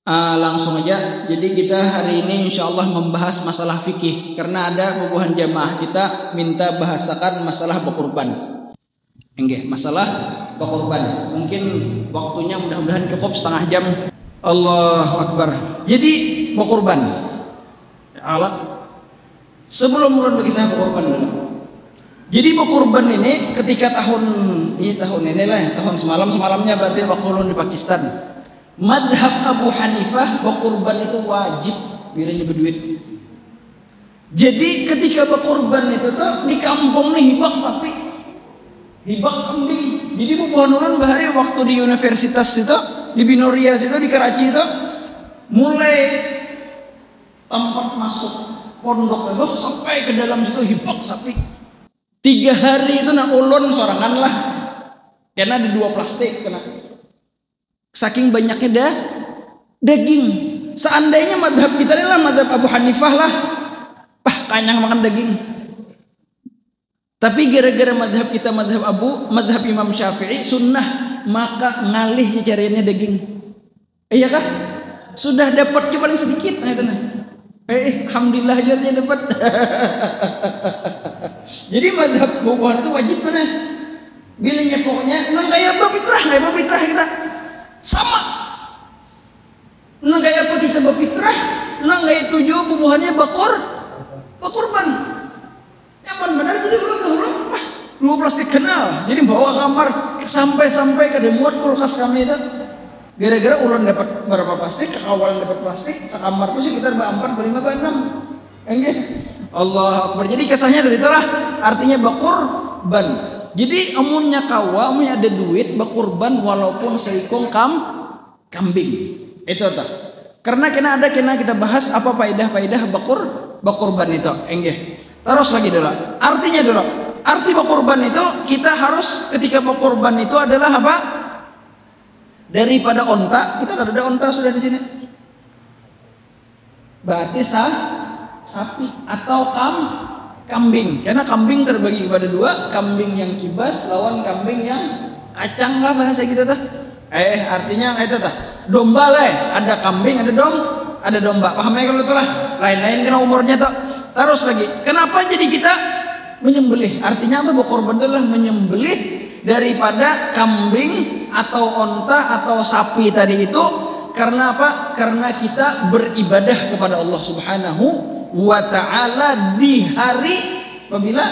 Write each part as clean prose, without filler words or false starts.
Langsung aja. Jadi kita hari ini insya Allah membahas masalah fikih karena ada bubuhan jamaah kita minta bahasakan masalah berkurban. Enggak, masalah berkurban. Mungkin waktunya mudah-mudahan cukup setengah jam. Allahu Akbar. Jadi berkurban. Allah. Sebelum mulai bagi saya berkurban dulu. Jadi berkurban ini ketika tahun ini lah ya, tahun semalamnya berarti waktu ulun di Pakistan. Madhab Abu Hanifah berkurban itu wajib bilanya berduit. Jadi ketika berkurban itu tuh di kampung nih hibak sapi, hibak kambing. Jadi bubuhan ulun bahari waktu di universitas itu, di Binoria itu di Karachi itu, mulai tempat masuk pondok itu sampai ke dalam situ hibak sapi. 3 hari itu nak ulun sorangan lah, karena ada 2 plastik kena. Saking banyaknya daging. Seandainya madhab kita adalah madhab Abu Hanifah lah, kanyang makan daging. Tapi gara-gara madhab kita madhab Imam Syafi'i sunnah, maka ngalih cariannya daging. Iya kah? Sudah dapat paling sedikit, nah itu nah. Alhamdulillah aja dia dapat. Jadi madhab bubuhan itu wajib mana? Bilangnya pokoknya nang kayak babitrah kita. Sama. Nang kayak apa kita berfitrah, nang kayak tujuh bubuhannya berkurban. Nyaman benar jadi belum 2 plastik kenal. Jadi bawa kamar sampai ke muat kulkas kami itu. Gara-gara ulun dapat berapa plastik, kekawalan dapat plastik, sekamar tuh sekitar 4, 5, 6. Enggak. Allah Akbar. Jadi kisahnya dari itulah artinya berkurban. Jadi amunnya amunnya ada duit berkurban walaupun seikong kambing. Itu tak. Karena kena kita bahas apa faedah berkurban itu. Enggak. Terus lagi dulu. Artinya dulu. Arti berkurban itu kita harus ketika berkurban itu adalah apa? Daripada onta, kita ada onta sudah di sini. Berarti sapi atau kambing, karena kambing terbagi kepada 2, kambing yang kibas lawan kambing yang kacang lah bahasa kita tuh. Artinya itu tuh domba lah, ada kambing, ada domba. Pahamnya kalau itulah lain-lain kena umurnya tuh. Terus lagi, kenapa jadi kita menyembelih? Artinya apa? Berkorban itu adalah menyembelih daripada kambing atau onta atau sapi tadi itu. Karena apa? Karena kita beribadah kepada Allah Subhanahu wa ta'ala di hari apabila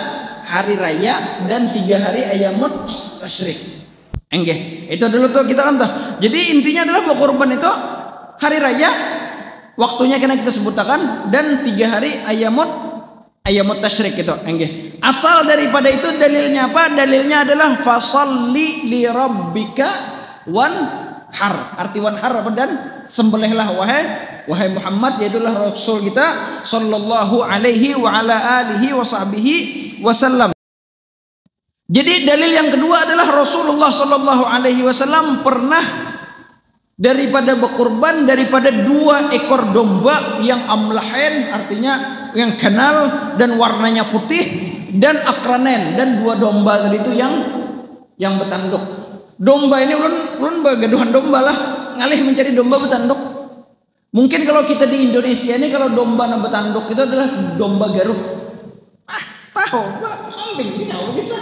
hari raya dan 3 hari ayamut tasyrik. Enggak, itu dulu tuh kita kan tuh. Jadi intinya adalah berkorban itu hari raya, waktunya kena kita sebutkan, dan 3 hari ayamut tasyrik itu. Enggak. Asal daripada itu dalilnya apa? Dalilnya adalah fasalli li rabbika wanhar. Arti wanhar apa? Dan sembelihlah wahai Muhammad, yaitulah Rasul kita sallallahu alaihi wa ala alihi wa sahbihi wasallam. Jadi dalil yang kedua adalah Rasulullah sallallahu alaihi wasallam pernah daripada berkurban daripada 2 ekor domba yang amlahen, artinya yang kenal dan warnanya putih, dan akranen, dan 2 domba tadi itu yang bertanduk. Domba ini ulun bagaduhan domba lah, ngalih mencari domba bertanduk. Mungkin kalau kita di Indonesia ini kalau domba yang bertanduk itu adalah domba garuk. Tahu Pak, kambing ini tahu bisa.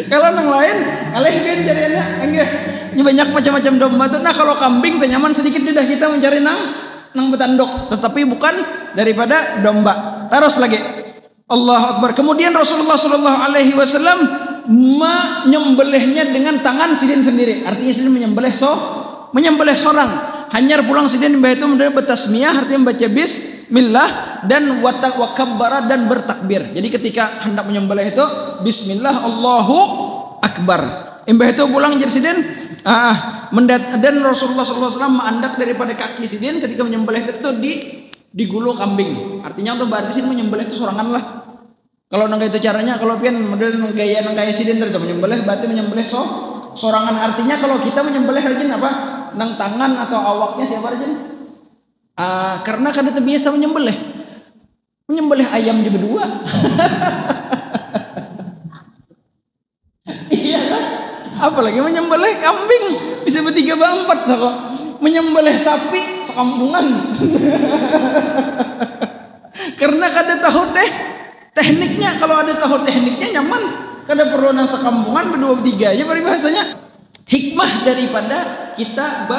Kalau yang lain, ngalih kan cariannya enggak. Ini banyak macam-macam domba tuh. Nah, kalau kambing tuh nyaman sedikit sudah kita mencari nang bertanduk, tetapi bukan daripada domba. Terus lagi. Allahu Akbar. Kemudian Rasulullah sallallahu alaihi wasallam menyembelihnya dengan tangan sidin sendiri. Artinya sidin menyembelih seorang. Hanyar pulang sidin mbah itu mendengar bertasmiyah, artinya baca bismillah dan wakabbara dan bertakbir. Jadi ketika hendak menyembelih itu bismillah Allahu Akbar. Mbah itu pulang jadi sidin dan Rasulullah sallallahu alaihi wasallam menandak daripada kaki sidin ketika menyembelih itu digulu kambing. Artinya untuk berarti sidin menyembelih itu sorangan lah. Kalau nang itu caranya, kalau pian model gaya nang kaya sidin itu menyembelih berarti menyembelih sorangan. Artinya kalau kita menyembelih rajin apa? Nang tangan atau awaknya siapa rajin? Karena kada terbiasa menyembelih ayam di berdua. Iya kan? Apalagi menyembelih kambing bisa bertiga berempat kok. Menyembelih sapi sekampungan. Karena kada tahu tekniknya. Kalau ada tahu tekniknya nyaman. Kada perlu nang sekampungan berdua bertiga aja peribahasanya. Hikmah daripada kita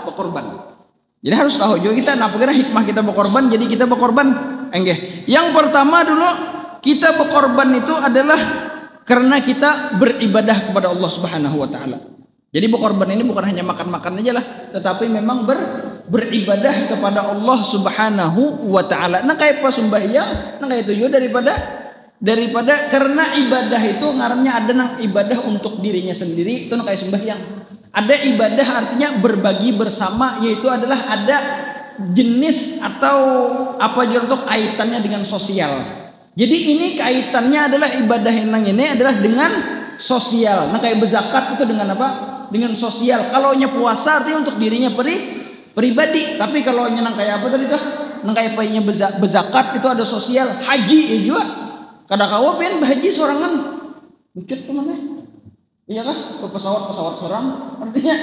berkorban. Jadi harus tahu juga kita kenapa kira hikmah kita berkorban. Jadi kita berkorban. Enggak. Yang pertama dulu kita berkorban itu adalah karena kita beribadah kepada Allah Subhanahu wa taala. Jadi berkorban ini bukan hanya makan-makan aja lah, tetapi memang beribadah kepada Allah Subhanahu wa taala. Nah kayak pas sembahyang, nah kayak itu juga daripada karena ibadah itu ngarannya ada nang ibadah untuk dirinya sendiri, itu kayak sembahyang. Ada ibadah artinya berbagi bersama, yaitu adalah ada jenis atau apa contoh kaitannya dengan sosial. Jadi ini kaitannya adalah ibadah yang ini adalah dengan sosial. Nah kayak berzakat itu dengan apa? Dengan sosial. Kalau nya puasa artinya untuk dirinya pribadi. Tapi kalau nya nang kayak apa tadi tuh? Nang kayak paynya berzakat itu ada sosial. Haji ya juga. Kada kawa pengen berhaji sorangan. Lucut kemana? Iya kah? Pesawat seorang. Artinya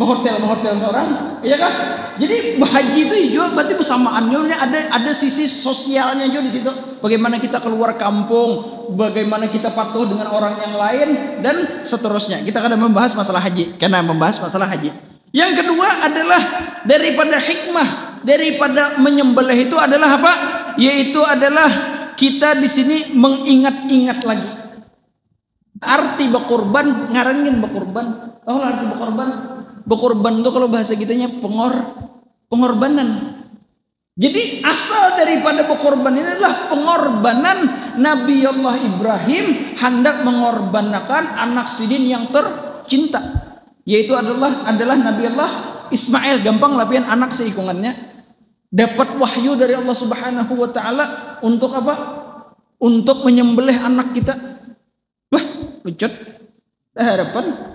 hotel seorang. Iya kah? Jadi berhaji itu juga berarti bersamaannya ada sisi sosialnya juga di situ. Bagaimana kita keluar kampung, bagaimana kita patuh dengan orang yang lain dan seterusnya. Kita akan membahas masalah haji. Karena membahas masalah haji. Yang kedua adalah daripada hikmah daripada menyembelih itu adalah apa? Yaitu adalah kita di sini mengingat-ingat lagi. Arti berkorban, ngarangin berkorban. Tahu arti berkorban? Berkorban itu kalau bahasa kitanya pengorbanan. Jadi asal daripada berkorban ini adalah pengorbanan Nabi Allah Ibrahim hendak mengorbankan anak sidin yang tercinta, yaitu adalah Nabi Allah Ismail. Gampang lapian anak seikungannya dapat wahyu dari Allah Subhanahu wa taala untuk apa? Untuk menyembelih anak kita. Wah, lucut. Harapan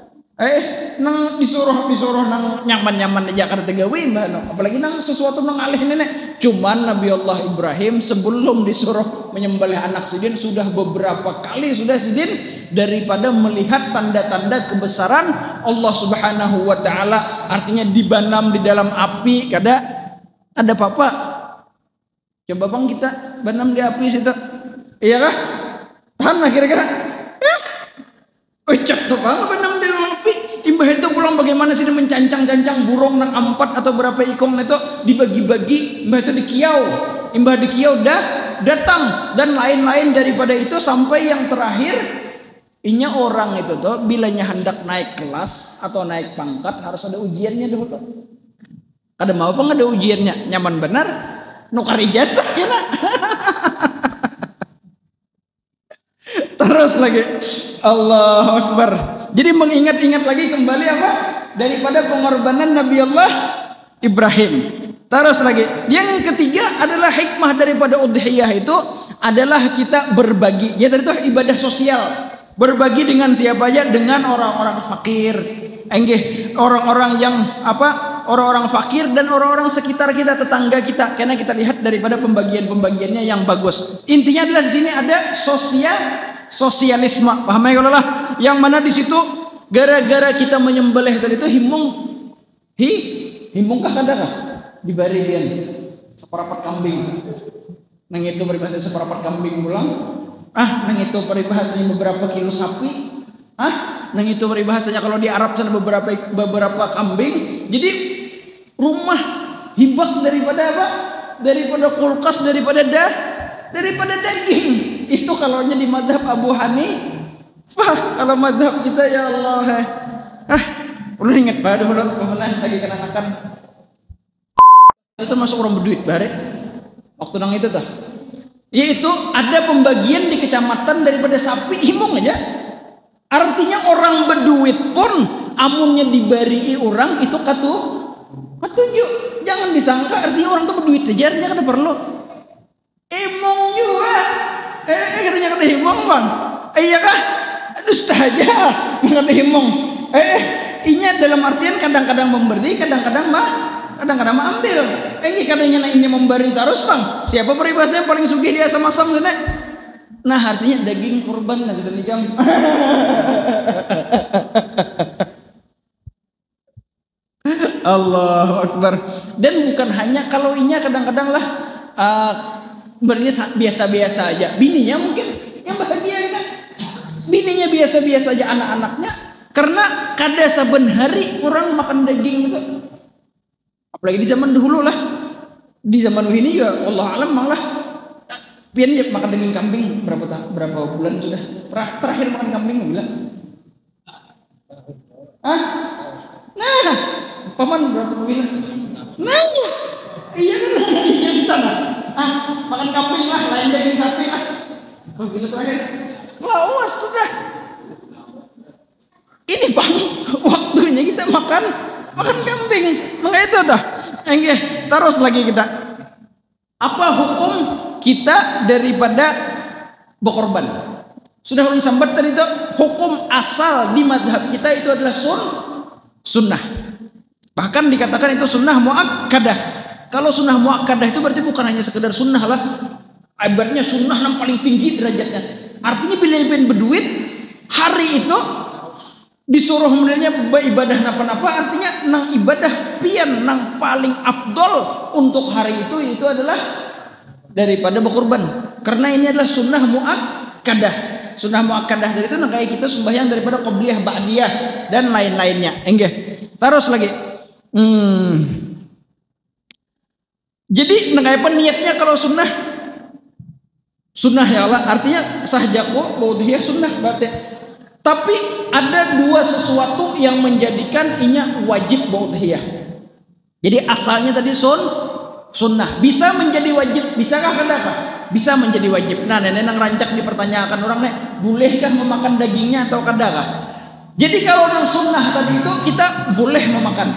nang disuruh nang nyaman aja kada tegawe mbah, apalagi nang sesuatu nang alih nenek. Cuman Nabi Allah Ibrahim sebelum disuruh menyembelih anak sidin sudah beberapa kali sidin daripada melihat tanda-tanda kebesaran Allah Subhanahu wa taala, artinya dibanam di dalam api kada ada apa-apa. Coba bang kita banam di api situ. Iya kah? Tahan lah kira-kira. Ucap tuh bang banam di dalam api. Imbah itu pulang bagaimana sih mencancang-cancang burung nang 4 atau berapa ikong itu dibagi-bagi. Imbah itu dikiau. Imbah dikiau datang dan lain-lain daripada itu sampai yang terakhir inya orang itu tuh bilanya hendak naik kelas atau naik pangkat harus ada ujiannya dulu. Kada mau apa nggak ada ujiannya? Nyaman benar? Nukar ijazah ya nak. Terus lagi Allahu Akbar. Jadi mengingat-ingat lagi kembali apa? Daripada pengorbanan Nabi Allah Ibrahim. Terus lagi. Yang ketiga adalah hikmah daripada udhiyah itu adalah kita berbagi. Ya tadi itu ibadah sosial. Berbagi dengan siapa aja? Dengan orang-orang fakir. Orang-orang yang apa? Orang-orang fakir dan orang-orang sekitar kita, tetangga kita. Karena kita lihat daripada pembagiannya yang bagus. Intinya adalah di sini ada sosialisme. Paham ya kalau lah? Yang mana di situ gara-gara kita menyembelih tadi itu himung kah kada kah? Dibariin seperapat kambing. Nang itu peribahasa seperapat kambing pulang. Nang itu peribahasanya beberapa kilo sapi. Nang itu peribahasanya kalau di Arab sana beberapa kambing. Jadi rumah hibak daripada apa? Daripada kulkas, daripada daging. Itu kalaunya di madhab Abu Hanifah. Kalau madhab kita ya Allah. Perlu ingat pada pemenang lagi kenangan. Itu termasuk orang berduit bare. Waktu nang itu tuh. Yaitu ada pembagian di kecamatan daripada sapi himung aja. Artinya orang berduit pun amunnya dibari orang itu katuju. Jangan disangka artinya orang tuh berduit aja, artinya kada perlu. Imong juga. Katanya kada himong bang. Iya kah? Dusta aja. Kada himong. Inya dalam artian kadang-kadang memberi, kadang-kadang ambil. Kadangnya inya memberi terus bang. Siapa peribahasa yang paling sugih dia sama-sama sana? Nah artinya daging kurban lah bisa dijam. Allahu Akbar. Dan bukan hanya kalau inya kadang-kadang lah biasa-biasa aja. Bininya mungkin yang bahagia kan. Bininya biasa-biasa aja, anak-anaknya. Karena kada saben hari orang makan daging gitu. Apalagi di zaman dahulu lah. Di zaman ini ya Allah alam malah pian ya makan daging kambing berapa bulan sudah terakhir makan kambing bilang. Nah, paman berapa bulan? Nah, iya kan iya kita nah. Makan kambing lah, lain daging sapi lah. Oh gitu terakhir. Lawas sudah. Ini bang, waktunya kita makan kambing. Maka itu dah. Terus lagi kita. Apa hukum kita daripada berkorban? Sudah ulun sambat tadi itu, hukum asal di madhab kita itu adalah sunnah. Bahkan dikatakan itu sunnah muakkadah. Kalau sunnah muakkadah itu berarti bukan hanya sekedar sunnah lah. Ibaratnya sunnah yang paling tinggi derajatnya. Artinya bila pengen berduit hari itu disuruh modelnya beribadah napa-napa, artinya nang ibadah pian nang paling afdol untuk hari itu adalah daripada berkorban. Karena ini adalah sunnah muakkadah. Sunnah muakkadah dari itu nang kayak kita sembahyang daripada qobliyah, ba'diyah dan lain-lainnya. Terus lagi. Jadi nang kayak niatnya kalau sunnah ya Allah, artinya sahjaku baudhiyah sunnah berarti. Tapi ada dua sesuatu yang menjadikan inya wajib baudhiyah. Jadi asalnya tadi sunnah bisa menjadi wajib, bisakah kadakah? Bisa menjadi wajib. Nah, nenek nang rancak dipertanyakan orang nek, bolehkah memakan dagingnya atau kadakah? Jadi kalau nang sunnah tadi itu kita boleh memakan.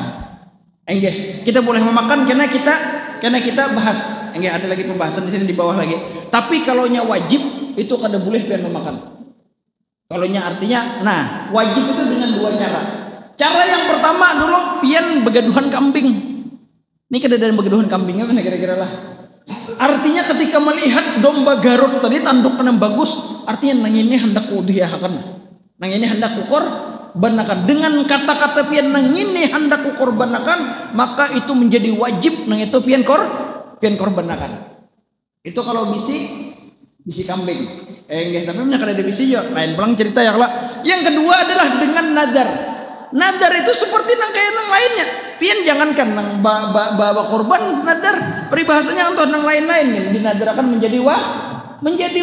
Kita boleh memakan karena kita bahas. Ada lagi pembahasan di sini di bawah lagi. Tapi kalau nya wajib itu kada boleh pian memakan. Kalau nya artinya, nah wajib itu dengan dua cara. Cara yang pertama dulu pian begaduhan kambing. Ini keadaan begaduhan kambingnya mana kira-kira lah. Artinya ketika melihat domba Garut tadi tanduknya yang bagus, artinya nang ini hendak udhiyahakan. Nang ini hendak ukorbanakan. Dengan kata-kata pian nang ini hendak ukorbanakan, maka itu menjadi wajib nang itu pian korbanakan. Itu kalau bisi kambing. Tapi punya kada ada bisi ya. Lain pelang cerita ya lah. Yang kedua adalah dengan nadar. Nadar itu seperti nang kayak nang lainnya. Pian jangankan nang bawa korban nadar, peribahasanya untuk nang lain-lain yang dinadarakan menjadi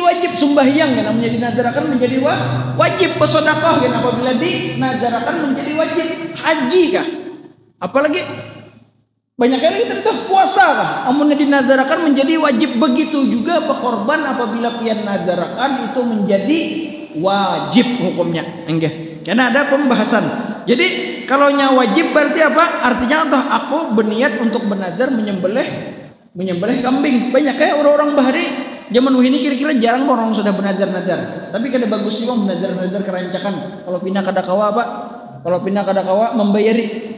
wajib sembahyang kan menjadi nadarakan menjadi wajib bersedekah kan apabila dinadarakan menjadi wajib haji kah apalagi banyak kali kita tuh puasa kah amunnya dinadarakan menjadi wajib. Begitu juga berkorban apabila pian nadarakan itu menjadi wajib hukumnya. Karena ada pembahasan. Jadi kalau nya wajib berarti apa? Artinya entah aku berniat untuk bernadar menyembelih kambing. Banyak kayak orang-orang bahari zaman ini kira-kira jarang orang sudah bernadar-nadar. Tapi kada bagus sih bernadar-nadar kerancakan. Kalau pindah kada kawa apa? Kalau pindah kada kawa membayari.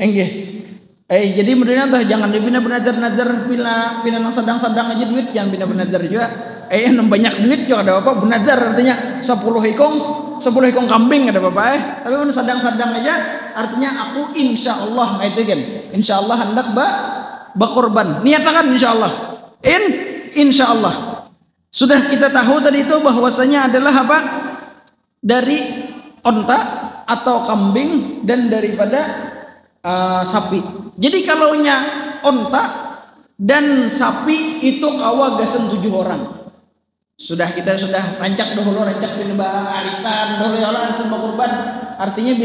Jadi modelnya entah jangan dipindah bernadar-nadar pindah nang sadang-sadang aja duit, jangan pindah bernadar juga. Nang banyak duit juga ada apa bernadar artinya 10 ekong kambing ada apa tapi mun sadang-sadang aja artinya aku insyaallah itu kan insyaallah hendak berkorban niatakan insyaallah insyaallah. Sudah kita tahu tadi itu bahwasanya adalah apa dari onta atau kambing dan daripada sapi. Jadi kalau nya onta dan sapi itu kawa gasan 7 orang. Kita sudah rancak pindah arisan dahulu ya Allah arisan berkorban. Artinya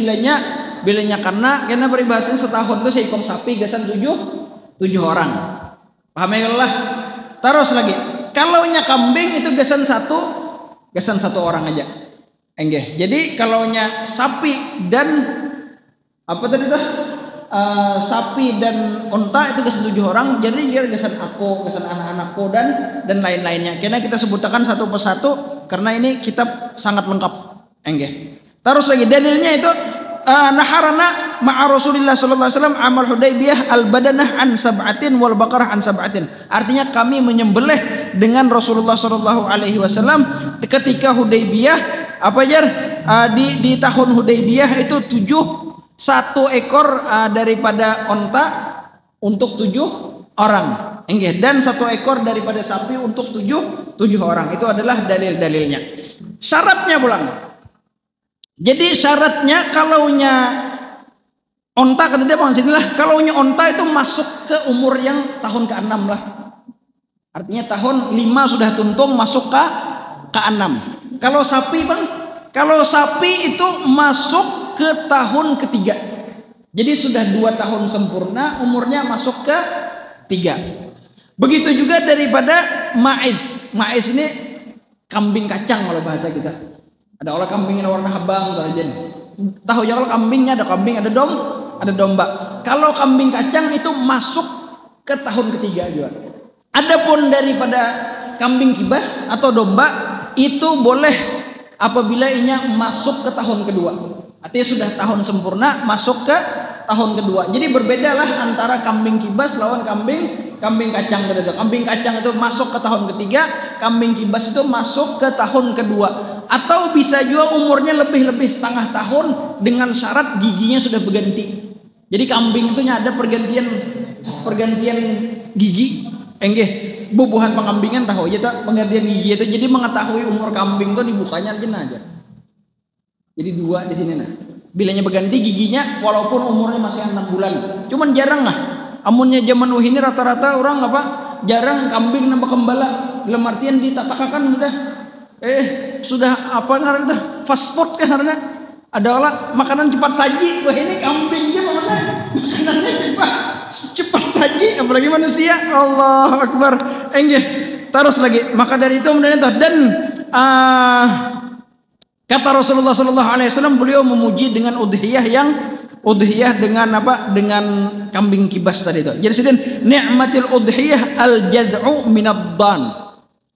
bilanya karena peribahasanya setahun itu seekor sapi gasan 7 orang. Paham ya Allah? Terus lagi. Kalau nya kambing itu gasan satu orang aja. Jadi kalau nya sapi dan apa tadi tuh? Sapi dan unta itu gasan 7 orang. Jadi dia gasan aku, gasan anak-anakku dan lain-lainnya. Karena kita sebutkan satu persatu karena ini kitab sangat lengkap. Terus lagi dalilnya itu naharana ma'a Rasulillah sallallahu alaihi wasallam amal Hudaybiyah al-badanah an sab'atin wal baqarah an sab'atin. Artinya kami menyembelih dengan Rasulullah sallallahu alaihi wasallam ketika Hudaybiyah di tahun Hudaybiyah itu 1 ekor daripada onta untuk 7 orang. Dan 1 ekor daripada sapi untuk 7 orang. Itu adalah dalil-dalilnya. Syaratnya pulang. Jadi syaratnya kalaunya onta kata dia bang sinilah, kalaunya onta itu masuk ke umur yang tahun ke-6 lah. Artinya tahun 5 sudah tuntung masuk ke 6. Kalau sapi bang, kalau sapi itu masuk ke tahun ke-3. Jadi sudah 2 tahun sempurna, umurnya masuk ke 3. Begitu juga daripada maiz. Maiz ini kambing kacang kalau bahasa kita. Ada olah kambing yang warna abang tahu ya, kalau kambingnya ada kambing, ada domba. Kalau kambing kacang itu masuk ke tahun ke-3 juga. Adapun daripada kambing kibas atau domba itu boleh apabila inya masuk ke tahun ke-2. Artinya sudah tahun sempurna masuk ke tahun ke-2. Jadi berbedalah antara kambing kibas lawan kambing kacang tadi itu. Kambing kacang itu masuk ke tahun ke-3, kambing kibas itu masuk ke tahun ke-2. Atau bisa juga umurnya lebih setengah tahun dengan syarat giginya sudah berganti. Jadi kambing itu ada pergantian gigi. Bubuhan pengambingan tahu aja tak penggantian gigi itu. Jadi mengetahui umur kambing itu dibukanya aja. Jadi 2 di sini nah. Bilanya berganti giginya walaupun umurnya masih 6 bulan. Cuman jarang lah. Amunnya zaman ini rata-rata orang jarang kambing nambah kembala. Dalam artian ditatakan sudah apa namanya itu? Fast food kan karena adalah makanan cepat saji. Wah ini kambingnya mana? Makanannya cepat saji, apalagi manusia. Allahu Akbar. Terus lagi. Maka dari itu dan kata Rasulullah SAW, beliau memuji dengan udhiyah dengan dengan kambing kibas tadi itu. Jadi sedang ni'matil udhiyah al-jad'u minad-dan.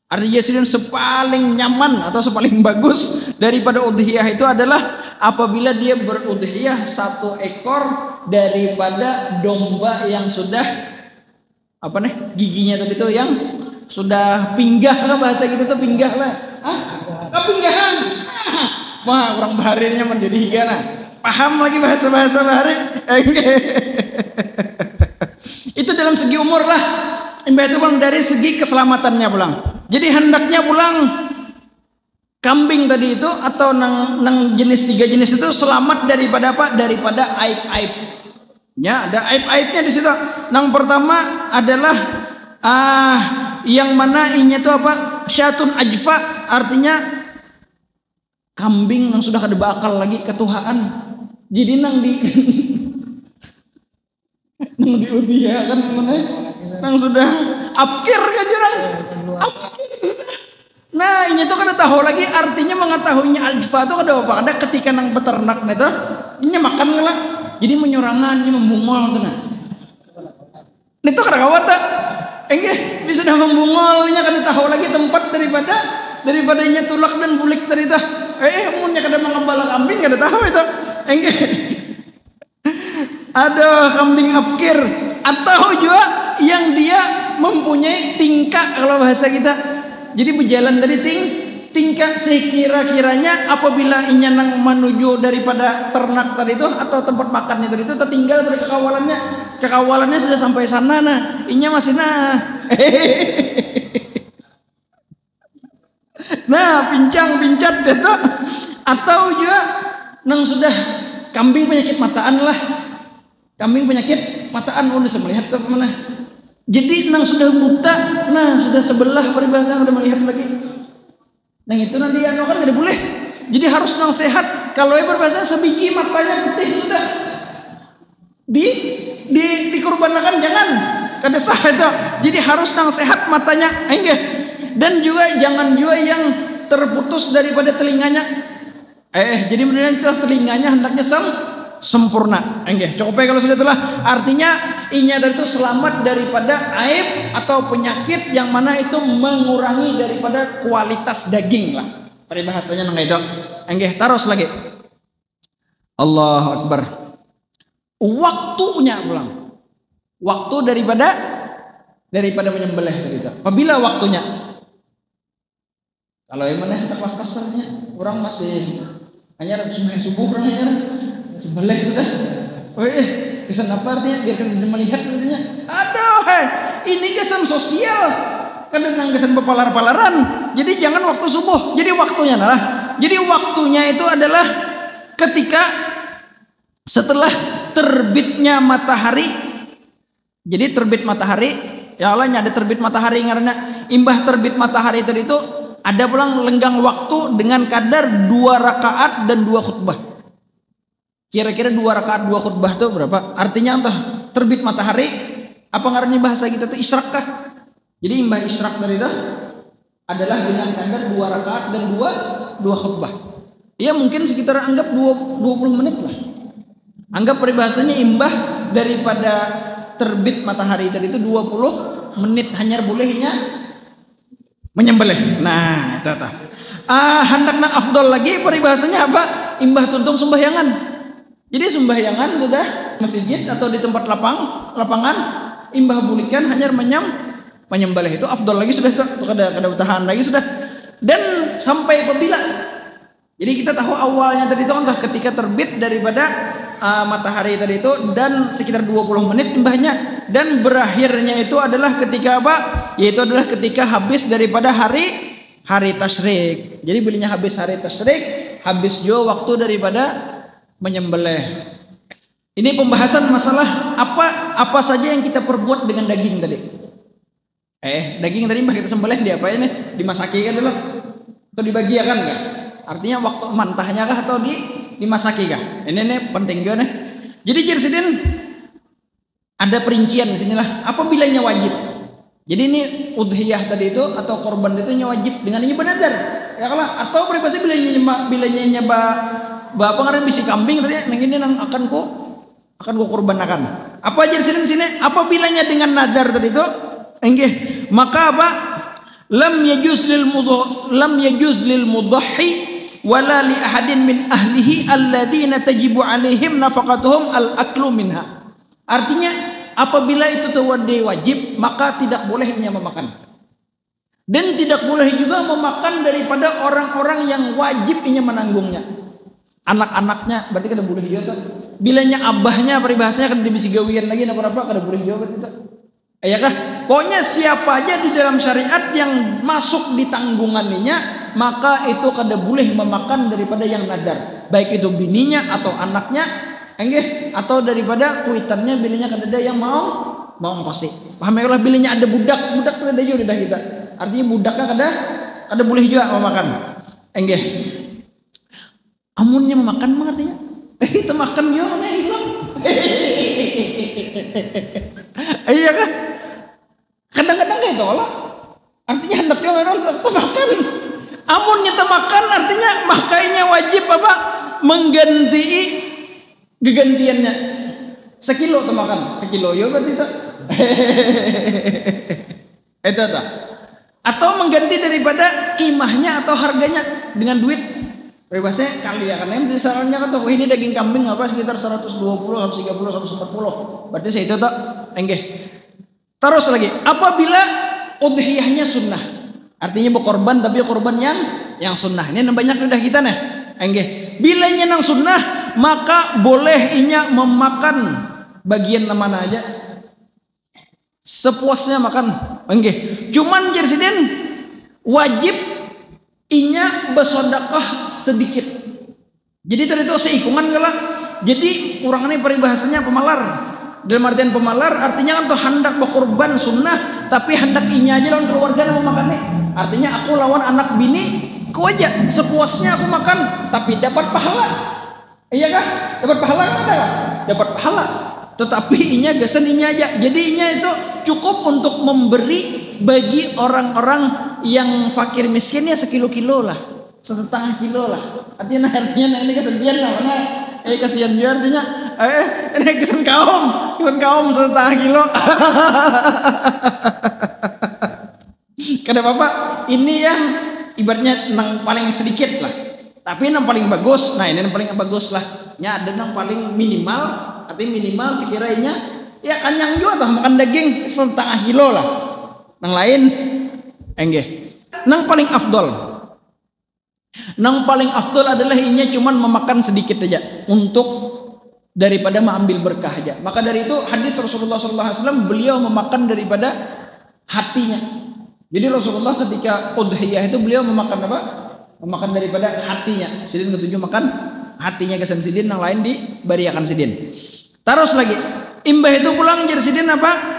Artinya sedang sepaling nyaman atau sepaling bagus daripada udhiyah itu adalah apabila dia berudhiyah 1 ekor daripada domba yang sudah giginya tadi itu yang sudah pinggah lah bahasa kita tuh pinggah lah. Pinggahan. Wah, orang baharnya menjadi higana. Paham lagi bahasa bahari. Itu dalam segi umur lah. Itu pulang dari segi keselamatannya pulang. Jadi hendaknya pulang kambing tadi itu atau nang jenis 3 jenis itu selamat daripada apa? Daripada aib-aib. Ya, ada aib-aibnya di situ. Yang pertama adalah yang mana inya itu apa? Syatun ajfa, artinya kambing yang sudah kada bakal lagi ketuhaan. Jadi nang diudia kan mana? Nang sudah apkir kan jurang. Nah, ini tuh kada tahu lagi artinya mengetahuinya ajfa itu kada apa? Ada ketika nang beternak itu, ini makan lah. Jadi menyurangannya membungol tuh nah. Itu kada kawat tak? Bisa dah membungolnya kada tahu lagi tempat daripadanya tulak dan bulik tadi itu. Munnya kada mengembala kambing kada tahu itu. Ada kambing apkir atau juga yang dia mempunyai tingkah kalau bahasa kita. Jadi berjalan dari tingkah sekira-kiranya apabila inya nang menuju daripada ternak tadi itu atau tempat makannya tadi itu tertinggal pada kekawalannya sudah sampai sana nah inya masih pincat itu atau juga nang sudah kambing penyakit mataan lah, kambing penyakit mataan udah bisa melihat ke mana. Jadi nang sudah buta, nah sudah sebelah peribahasa udah melihat lagi. Nang itu nanti kan nggak boleh. Jadi harus nang sehat. Kalau berbahasa sebiji matanya putih sudah dikorbankan jangan kada sah itu. Jadi harus nang sehat matanya, dan juga jangan juga yang terputus daripada telinganya. Jadi benar telinganya hendaknya sempurna. Cukup kalau sudah telah artinya inya dari itu selamat daripada aib atau penyakit yang mana itu mengurangi daripada kualitas daging lah. Peribahasanya nang itu. Terus lagi. Allahu Akbar. Waktunya pulang. Waktu daripada menyembelih tadi itu. Apabila waktunya. Kalau yang mana tepat kasarnya orang masih hanya subuh orang hanya sembelih sudah. Kesan apa artinya? Biar kan melihat artinya. Aduh, ini kesan sosial. Kadang kesan pepalar-palaran. Jadi jangan waktu subuh. Jadi waktunya adalah. Jadi waktunya itu adalah ketika setelah terbitnya matahari. Jadi terbit matahari. Ya Allah, ada terbit matahari karena imbah terbit matahari tadi itu ada pulang lenggang waktu dengan kadar 2 rakaat dan 2 khutbah. Kira-kira 2 rakaat 2 khutbah itu berapa? Artinya entah terbit matahari, apa ngarannya bahasa kita tuh isyraq kah? Jadi imbah isyraq dari itu adalah dengan kadar 2 rakaat dan 2 khutbah. Ya mungkin sekitar anggap 20 menit lah. Anggap peribahasanya imbah daripada terbit matahari tadi itu 20 menit hanya bolehnya menyembelih. Nah, itu tah. Hendakna afdol lagi peribahasanya apa? Imbah tuntung sembahyangan. Jadi sembahyangan sudah masjid atau di tempat lapangan imbah bulikan hanya menyembelih itu afdol lagi sudah kada tahan lagi sudah. Dan sampai apabila. Jadi kita tahu awalnya tadi itu entah ketika terbit daripada matahari tadi itu dan sekitar 20 menit imbahnya dan berakhirnya itu adalah ketika apa? Yaitu adalah ketika habis daripada hari tasyrik. Jadi bilinya habis hari tasyrik, habis juga waktu daripada menyembelih. Ini pembahasan masalah apa saja yang kita perbuat dengan daging tadi. Daging tadi mbah kita sembelih diapain nih? Dimasaki kan dulu atau dibagi kan enggak? Artinya waktu mantahnya kah atau dimasaki kah? Ini penting juga nih. Jadi Jirsidin ada perincian di sinilah. Apa bilanya wajib? Jadi ini udhiyah tadi itu atau korban itu wajib dengan ini benar. Ya kalau atau peribahasa bilanya nyeba apa ngaran bisi kambing tadi nang ini nang akan ku kurbanakan. Apa Jirsidin di sini? Apa bilanya dengan nazar tadi itu? Enggih. Maka apa? Lam yajuz lil mudahhi wala li ahadin min ahlihi alladzina tajibu alaihim nafaqatuhum al-aklu minha. Artinya apabila itu tawadi wajib maka tidak bolehnya memakan. Dan tidak boleh juga memakan daripada orang-orang yang wajib ini menanggungnya. Anak-anaknya berarti kada boleh juga tuh. Bilanya abahnya peribahasanya kada bisa gawian lagi apa-apa kada boleh juga berarti. Ya kah? Pokoknya siapa aja di dalam syariat yang masuk di tanggungannya maka itu kada boleh memakan daripada yang nadar, baik itu bininya atau anaknya, atau daripada kuitannya bilinya kada ada yang mau ngkosi. Paham ya lah bilinya ada budak kada juga lidah kita. Artinya budaknya kada boleh juga memakan. Amunnya memakan artinya itu makan yo mana hilang. Iya kah? Kadang-kadang kayak itu lah. Artinya hendaknya orang makan. Amunnya makan artinya makainya wajib apa? Mengganti gegantiannya. Sekilo makan, sekilo yo berarti itu. Itu tak. Atau mengganti daripada kimahnya atau harganya dengan duit. Bebasnya kali ya karena misalnya kan tuh ini daging kambing apa sekitar 120, 130, 140. Berarti saya itu tak. Terus lagi, apabila udhiyahnya sunnah, artinya berkorban tapi korban yang sunnah. Ini banyak udah kita nih. Bilanya nang sunnah, maka boleh inya memakan bagian mana aja. Sepuasnya makan. Cuman Jirsidin wajib inya bersedekah sedikit. Jadi tadi itu seikungan kala. Jadi orang ini peribahasanya pemalar. Dalam artian pemalar artinya kan tuh hendak berkorban sunnah tapi hendak inya aja lawan keluarga mau makan nih. Artinya aku lawan anak bini kau aja sepuasnya aku makan tapi dapat pahala. Iya kah? Dapat pahala kan ada? Dapat pahala. Tetapi inya gesen inya aja. Jadi inya itu cukup untuk memberi bagi orang-orang yang fakir miskin ya sekilo-kilo lah, 1,5 kilo lah. Artinya ini kesedihan lah mana? Kasihan juga artinya. Ini kesan kaum 1,5 kilo. Kenapa Pak? Ini yang ibaratnya nang paling sedikit lah. Tapi yang paling bagus. Nah ini yang paling bagus lah. Nya ada yang paling minimal. Artinya minimal sekiranya ya kanyang juga tuh makan daging 1,5 kilo lah. Nang lain nang paling afdol. Nang paling afdol adalah inya cuman memakan sedikit aja untuk daripada mengambil berkah aja. Maka dari itu hadis Rasulullah SAW, beliau memakan daripada hatinya. Jadi Rasulullah ketika udhiyah itu beliau memakan apa? Memakan daripada hatinya. Sidin ketujuh makan hatinya kesan sidin, yang lain dibariakan sidin. Terus lagi imbah itu pulang jadi sidin apa?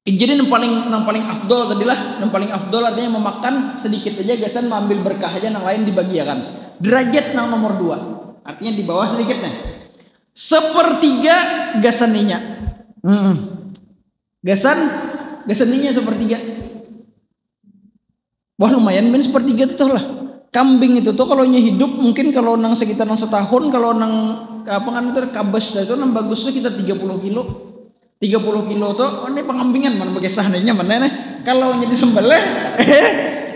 Jadi yang paling afdol tadilah, yang paling afdol artinya memakan sedikit aja gasan mengambil berkah aja, yang lain dibagiakan. Derajat yang nomor 2, artinya di bawah sedikitnya. Sepertiga gasaninya. Gasaninya sepertiga. Wah lumayan men, sepertiga itu lah. Kambing itu tuh kalau hidup mungkin kalau nang sekitar nang setahun, kalau nang apa kan itu kabes itu nang bagusnya kita 30 kilo. 30 kilo tuh, ini pengambingan mana bagi sahnanya mana nih? Kalau jadi sembelih,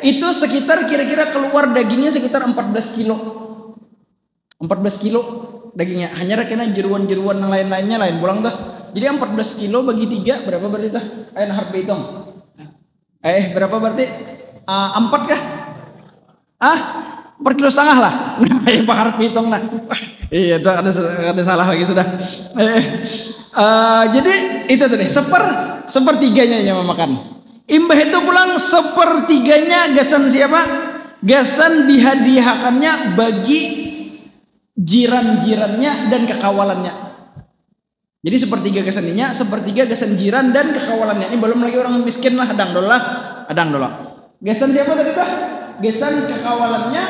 itu sekitar kira-kira keluar dagingnya sekitar 14 kilo. 14 kilo dagingnya. Hanya kena jeruan-jeruan yang lain-lainnya lain pulang tuh. Jadi 14 kilo bagi 3 berapa berarti tuh? Ayo harus hitung. Berapa berarti? 4 kah? 4,5 kilo lah. Ayo Pak harus hitung lah. Iya tuh ada salah lagi sudah. Jadi itu tadi sepertiganya yang memakan. Imbah itu pulang sepertiganya gasan siapa? Gasan dihadiahkannya bagi jiran-jirannya dan kekawalannya. Jadi sepertiga gasaninya, sepertiga gasan jiran dan kekawalannya. Ini belum lagi orang miskin lah, adang dola. Gasan siapa tadi tuh? Gasan kekawalannya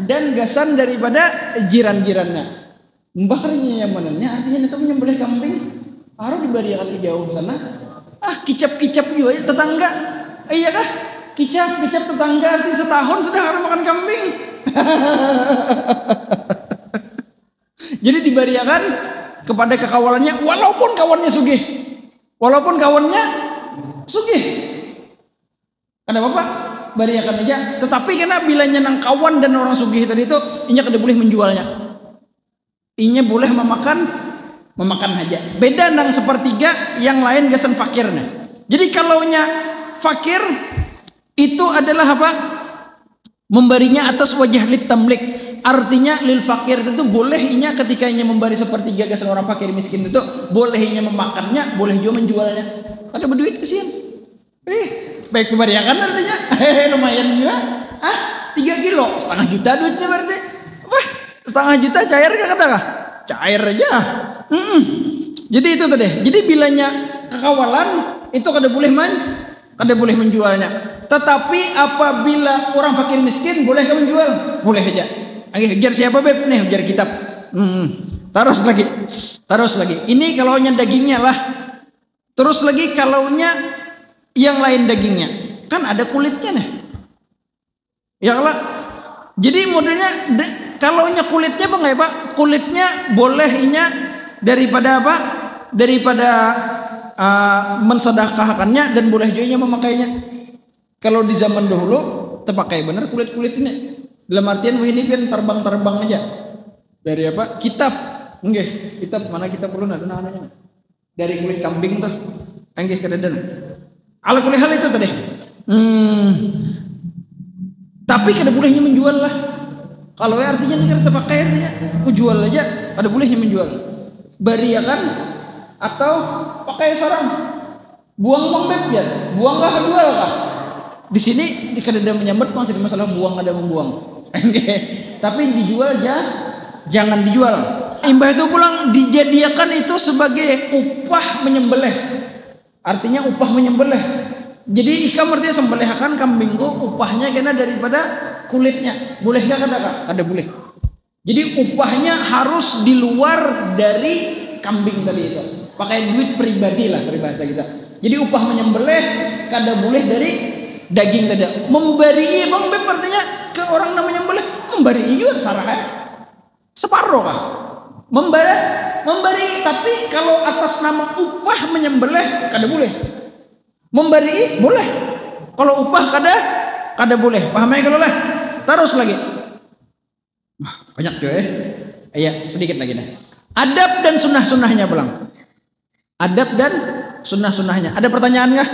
dan gasan daripada jiran-jirannya. Mbakarinya yang mananya artinya itu menyembelih kambing harus dibariakan ke jauh sana. Kicap-kicap juga tetangga. Iya kah? Kicap tetangga artinya setahun sudah harus makan kambing. Jadi dibariakan kepada kekawalannya walaupun kawannya sugih. Karena Bapak bariakan aja. Tetapi karena bilanya nang kawan dan orang sugih tadi itu inya kada boleh menjualnya. Inya boleh memakan aja. Beda nang sepertiga yang lain gasan fakirnya. Jadi kalaunya fakir itu adalah apa? Memberinya atas wajah lit tamlik. Artinya lil fakir itu boleh inya ketika inya memberi sepertiga gasan orang fakir miskin itu boleh inya memakannya, boleh juga menjualnya. Ada berduit kesian. Baik kebariakan artinya. Lumayan juga. 3 kilo, setengah juta duitnya berarti. Setengah juta cair gak kata? Cair aja. Jadi itu tadi. Jadi bilanya kekawalan itu kada boleh menjualnya. Tetapi apabila orang fakir miskin boleh kan menjual? Boleh aja. Ujar siapa beb? Nih ujar kitab. Terus lagi. Ini kalaunya dagingnya lah. Terus lagi kalaunya yang lain dagingnya. Kan ada kulitnya nih. Ya lah. Jadi modelnya kalaunya kulitnya apa enggak ya Pak? Kulitnya boleh inya daripada apa? Daripada mensedekahkannya dan boleh juga memakainya. Kalau di zaman dahulu terpakai benar kulit-kulit ini. Dalam artian ini kan terbang-terbang aja. Dari apa? Kitab. Nggih, kitab mana kitab ulun ada namanya. Dari kulit kambing tuh. Nggih kadang. Ala kulli hal itu tadi. Tapi kada bolehnya menjual lah. Kalau artinya ini kan terpakai artinya jual aja, ada bolehnya menjual. Bariakan atau pakai sarang. Buang beb ya. Buang kah jual kah? Di sini kada ada menyambat masih masalah buang ada membuang. Tapi dijual aja, jangan dijual. Imbah itu pulang dijadikan itu sebagai upah menyembelih. Artinya upah menyembelih. Jadi ikam artinya sembelihkan kambingku upahnya kena daripada kulitnya. Boleh gak kada? Kada boleh. Jadi upahnya harus di luar dari kambing tadi itu. Pakai duit pribadi lah peribahasa kita. Jadi upah menyembelih kada boleh dari daging tadi. Memberi bang beb artinya ke orang namanya menyembelih. Memberi juga sarah separuh kah? Memberi tapi kalau atas nama upah menyembelih kada boleh. Memberi boleh. Kalau upah kada boleh. Paham ya kalau lah? Terus lagi. Banyak juga Iya, sedikit lagi nih. Adab dan sunnah-sunnahnya pulang. Adab dan sunnah-sunnahnya. Ada pertanyaan nggak?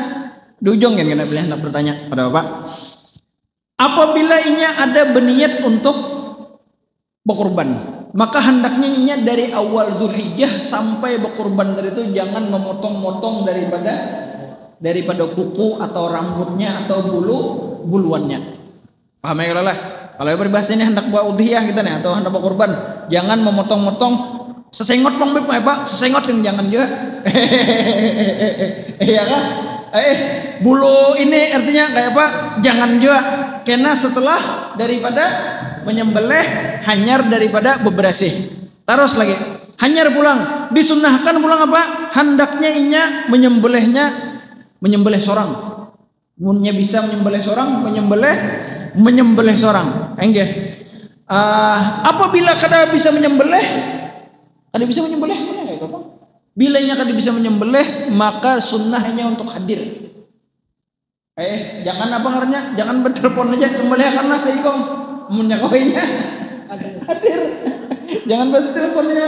Di ujung kan kena boleh nak bertanya pada Bapak. Apabila inya ada berniat untuk berkorban. Maka hendaknya inya dari awal Dzulhijjah sampai berkurban tadi itu jangan memotong-motong daripada kuku atau rambutnya atau buluannya. Paham ya lah? Kalau berbahasa ini hendak buat udhiyah kita nih atau hendak berkurban, jangan memotong-motong sesengot bang beb Pak, sesengot yang jangan juga. Iya kan? Bulu ini artinya kayak apa? Jangan juga. Karena setelah daripada menyembelih hanyar daripada beberasih. Terus lagi hanyar pulang, disunnahkan pulang apa? Hendaknya inya menyembelih seorang. Munnya bisa menyembelih seorang, menyembelih seorang. Enggak. Apabila kada bisa menyembelih, kayak apa? Bilanya kada bisa menyembelih, maka sunnahnya untuk hadir. Jangan apa ngarannya? Jangan bertelepon aja sembelih karena kaikom. Munnya koinnya hadir. Jangan bertelepon aja.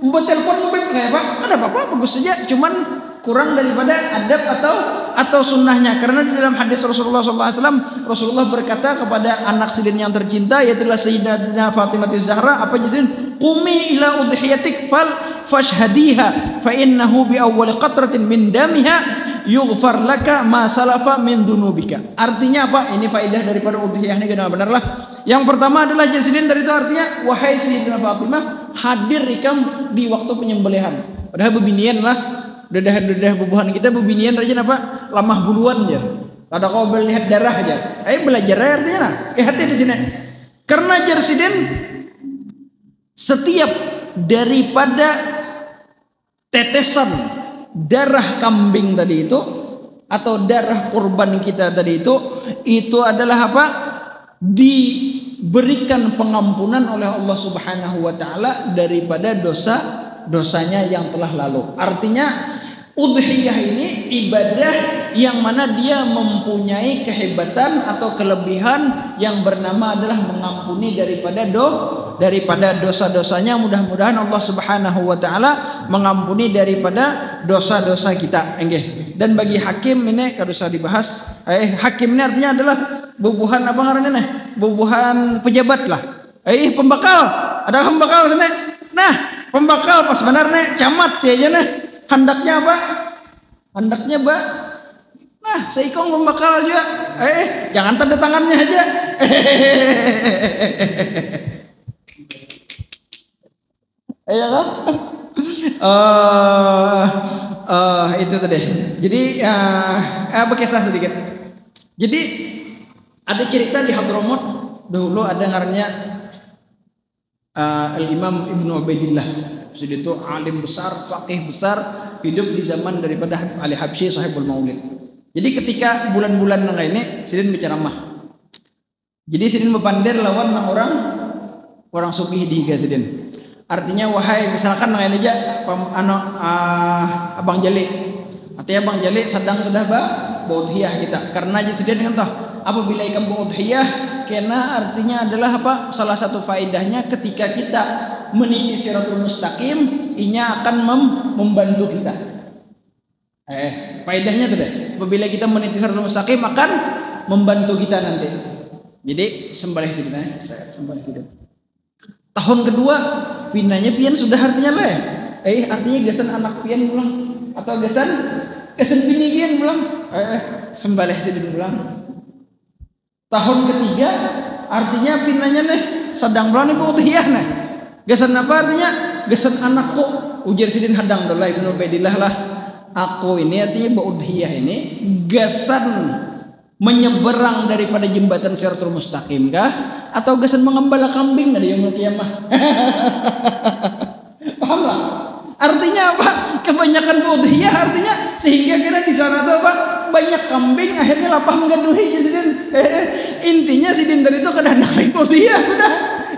Bertelepon kayak apa? Kada apa-apa, bagus saja. Cuman kurang daripada adab atau sunnahnya. Karena di dalam hadis Rasulullah SAW, Rasulullah berkata kepada anak sidin yang tercinta, yaitulah Sayyidatina Fatimah Zahra, apa jasin? Qumi ila udhiyatik fashhadiha fa innahu bi awwal qatratin min damiha yughfar laka ma salafa min dunubika. Artinya apa? Ini faedah daripada udhiyah ini benar-benarlah. Yang pertama adalah jasin dari itu artinya wahai Sayyidatina Fatimah, hadir ikam di waktu penyembelihan. Padahal bebinian lah. Dedah bubuhan kita bebinian rajin apa? Lamah buluan aja. Kada kau melihat darah aja. Belajar artinya nah. Hati di sini. Karena jarsiden setiap daripada tetesan darah kambing tadi itu atau darah kurban kita tadi itu adalah apa? Diberikan pengampunan oleh Allah Subhanahu wa taala daripada dosanya yang telah lalu. Artinya udhiyah ini ibadah yang mana dia mempunyai kehebatan atau kelebihan yang bernama adalah mengampuni daripada dosa-dosanya. Mudah-mudahan Allah Subhanahu wa taala mengampuni daripada dosa-dosa kita. Dan bagi hakim ini kada usah dibahas. Hakim ini artinya adalah bubuhan apa ngarannya nih? Bubuhan pejabat lah. Pembakal. Ada pembakal sana. Nah, pembakal pas benarnya camat ya aja nah. Hendaknya apa? Hendaknya nah, seikong pembakal juga. Jangan tanda tangannya aja. Ya kan? Itu tadi. Jadi berkisah sedikit. Jadi ada cerita di Hadramaut dulu ada ngarannya Al-Imam Ibnu Ubaidillah. Jadi itu alim besar, faqih besar, hidup di zaman daripada Ali Habsyi sahibul Maulid. Jadi ketika bulan-bulan nang ini sidin berceramah. Jadi sidin bepandir lawan orang sugih di higa sidin. Artinya wahai misalkan nang ini aja Abang Jali. Artinya Abang Jali sedang sudah baudhiyah kita. Karena aja sidin kan toh apabila ikan baudhiyah karena artinya adalah apa? Salah satu faedahnya ketika kita meniti siratul mustaqim, inya akan membantu kita. Faedahnya tuh deh. Apabila kita meniti siratul mustaqim akan membantu kita nanti. Jadi sembelih sini, saya sembelih hidup. Tahun kedua pinanya pian sudah artinya leh. Artinya gasan anak pian pulang atau gasan pini pian pulang. Sembelih sini pulang. Tahun ketiga artinya pinanya nih sedang pulang nih udhiyah nih. Gasan apa artinya? Gasan anakku. Ujar sidin hadang dolah Ibnu Ubaidillah lah. Aku ini artinya baudhiyah ini gasan menyeberang daripada jembatan Siratul Mustaqim kah? Atau gasan mengembala kambing dari yaumul qiyamah? Paham lah? Artinya apa? Kebanyakan baudhiyah artinya sehingga kira di sana tuh apa? Banyak kambing akhirnya lapah menggaduhi sidin. Intinya sidin tadi itu kada hendak baudhiyah sudah.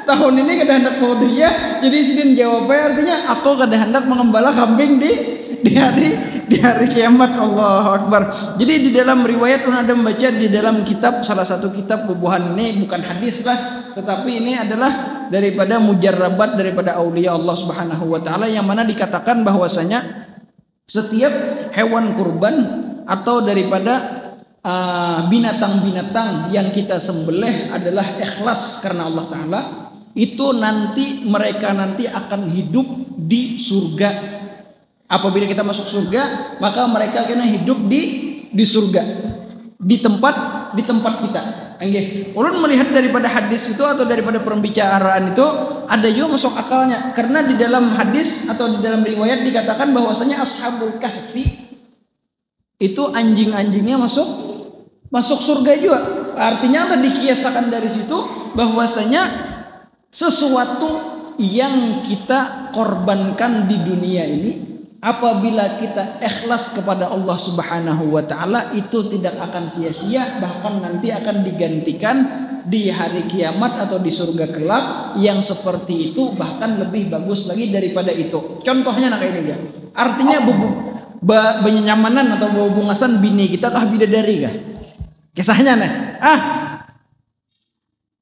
Tahun ini kada hendak baudhiyah, jadi sidin jawabnya artinya aku kada hendak mengembala kambing di hari kiamat. Allahu Akbar. Jadi di dalam riwayat ada membaca di dalam kitab salah satu kitab bubuhan ini bukan hadis lah, tetapi ini adalah daripada mujarrabat daripada aulia Allah Subhanahu wa taala yang mana dikatakan bahwasanya setiap hewan kurban atau daripada binatang-binatang yang kita sembelih adalah ikhlas karena Allah taala. itu nanti mereka nanti akan hidup di surga. Apabila kita masuk surga, maka mereka akan hidup di surga, di tempat kita. Nggih. Ulun melihat daripada hadis itu atau daripada pembicaraan itu ada juga masuk akalnya, karena di dalam hadis atau di dalam riwayat dikatakan bahwasanya ashabul kahfi itu anjing-anjingnya masuk surga juga. Artinya atau dikiasakan dari situ bahwasanya sesuatu yang kita korbankan di dunia ini, apabila kita ikhlas kepada Allah Subhanahu wa taala, itu tidak akan sia-sia, bahkan nanti akan digantikan di hari kiamat atau di surga kelak yang seperti itu, bahkan lebih bagus lagi daripada itu. Contohnya kayak ini ya. Artinya benyamanan atau hubungan bini kita kah bidadari kah? Kisahnya nih.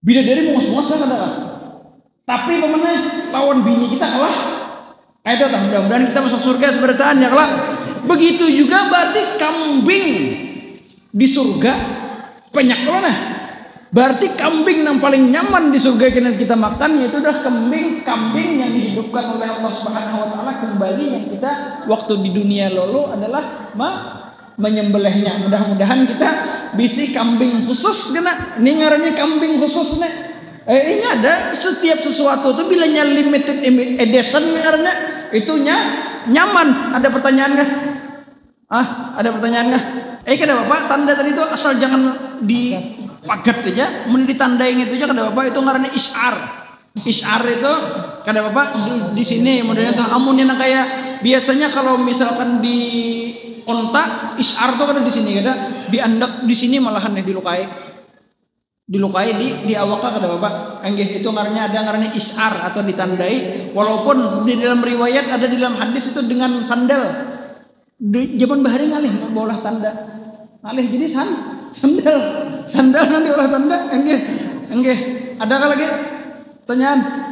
Bidadari mungus-mungus kan ada kan? Tapi pemenang lawan bini kita kalah. Itu mudah-mudahan kita masuk surga seberataan ya kelak. Begitu juga berarti kambing di surga banyak loh nah. Berarti kambing yang paling nyaman di surga yang kita makan yaitu adalah kambing yang dihidupkan oleh Allah Subhanahu wa taala kembali, yang kita waktu di dunia lalu adalah menyembelihnya. Mudah-mudahan kita bisa kambing khusus kena. Ini ngarannya kambing khusus nih. Ini ada setiap sesuatu tuh bilanya limited edition karena itunya nyaman. Ada pertanyaan nggak? Ada pertanyaan nggak? Kada Bapak tanda tadi itu asal jangan dipagat aja, ditandain itu aja kada Bapak, itu ngarannya isyar. Isyar itu kada Bapak di sini modelnya tuh amun yang kayak biasanya kalau misalkan di onta isyar tuh kada di sini kada, di andak di sini malahan dilukai di awaknya kada Bapak. Itu ngarannya ada ngarannya isyar atau ditandai, walaupun di dalam riwayat ada di dalam hadis itu dengan sandal. Di zaman bahari ngalih bolah tanda. Ngalih jadi sandal nanti olah tanda. Ada lagi pertanyaan?